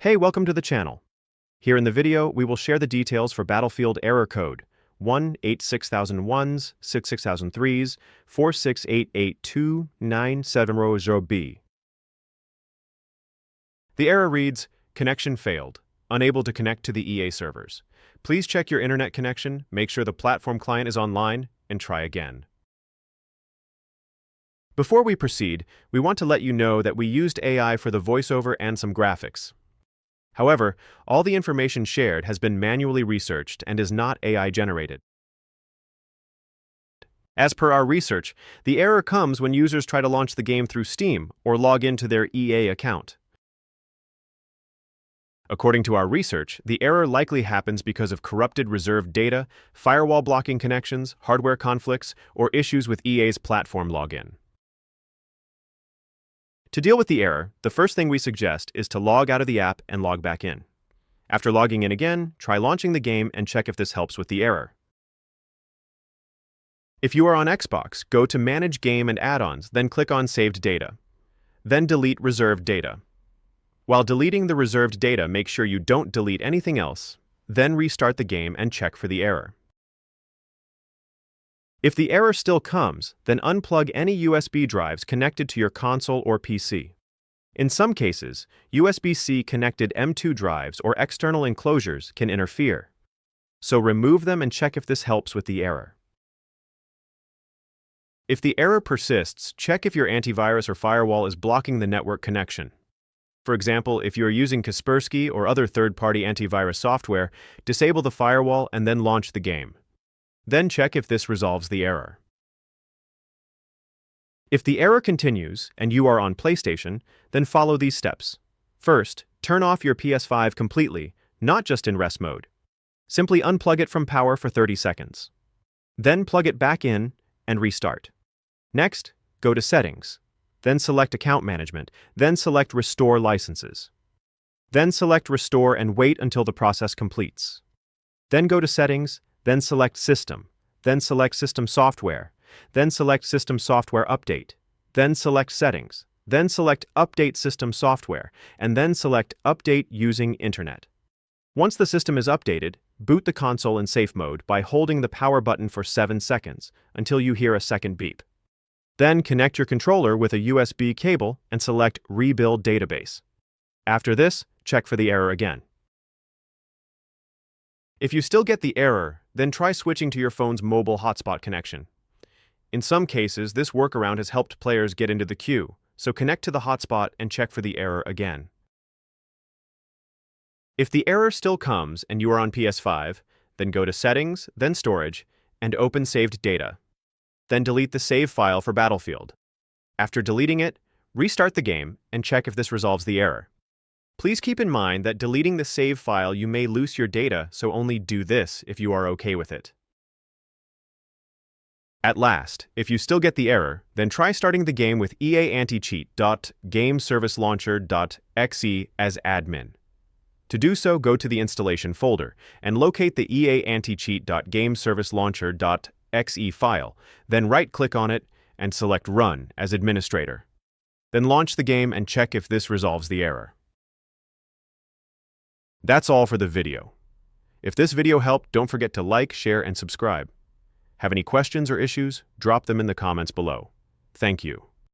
Hey, welcome to the channel. Here in the video, we will share the details for Battlefield error code 18601s, 66003s, 468829700B. The error reads, "Connection failed. Unable to connect to the EA servers. Please check your internet connection, make sure the platform client is online, and try again." Before we proceed, we want to let you know that we used AI for the voiceover and some graphics. However, all the information shared has been manually researched and is not AI-generated. As per our research, the error comes when users try to launch the game through Steam or log into their EA account. According to our research, the error likely happens because of corrupted reserved data, firewall blocking connections, hardware conflicts, or issues with EA's platform login. To deal with the error, the first thing we suggest is to log out of the app and log back in. After logging in again, try launching the game and check if this helps with the error. If you are on Xbox, go to Manage Game and Add-ons, then click on Saved Data. Then delete reserved data. While deleting the reserved data, make sure you don't delete anything else, then restart the game and check for the error. If the error still comes, then unplug any USB drives connected to your console or PC. In some cases, USB-C connected M.2 drives or external enclosures can interfere. So remove them and check if this helps with the error. If the error persists, check if your antivirus or firewall is blocking the network connection. For example, if you are using Kaspersky or other third-party antivirus software, disable the firewall and then launch the game. Then check if this resolves the error. If the error continues and you are on PlayStation, then follow these steps. First, turn off your PS5 completely, not just in rest mode. Simply unplug it from power for 30 seconds. Then plug it back in and restart. Next, go to Settings. Then select Account Management. Then select Restore Licenses. Then select Restore and wait until the process completes. Then go to Settings. Then select System, then select System Software, then select System Software Update, then select Settings, then select Update System Software, and then select Update Using Internet. Once the system is updated, boot the console in safe mode by holding the power button for 7 seconds until you hear a second beep. Then connect your controller with a USB cable and select Rebuild Database. After this, check for the error again. If you still get the error, then try switching to your phone's mobile hotspot connection. In some cases, this workaround has helped players get into the queue, so connect to the hotspot and check for the error again. If the error still comes and you are on PS5, then go to Settings, then Storage, and open Saved Data. Then delete the save file for Battlefield. After deleting it, restart the game and check if this resolves the error. Please keep in mind that deleting the save file you may lose your data, so only do this if you are okay with it. At last, if you still get the error, then try starting the game with eaanticheat.gameservicelauncher.exe as admin. To do so, go to the installation folder and locate the eaanticheat.gameservicelauncher.exe file, then right-click on it and select Run as administrator. Then launch the game and check if this resolves the error. That's all for the video. If this video helped, don't forget to like, share, and subscribe. Have any questions or issues? Drop them in the comments below. Thank you.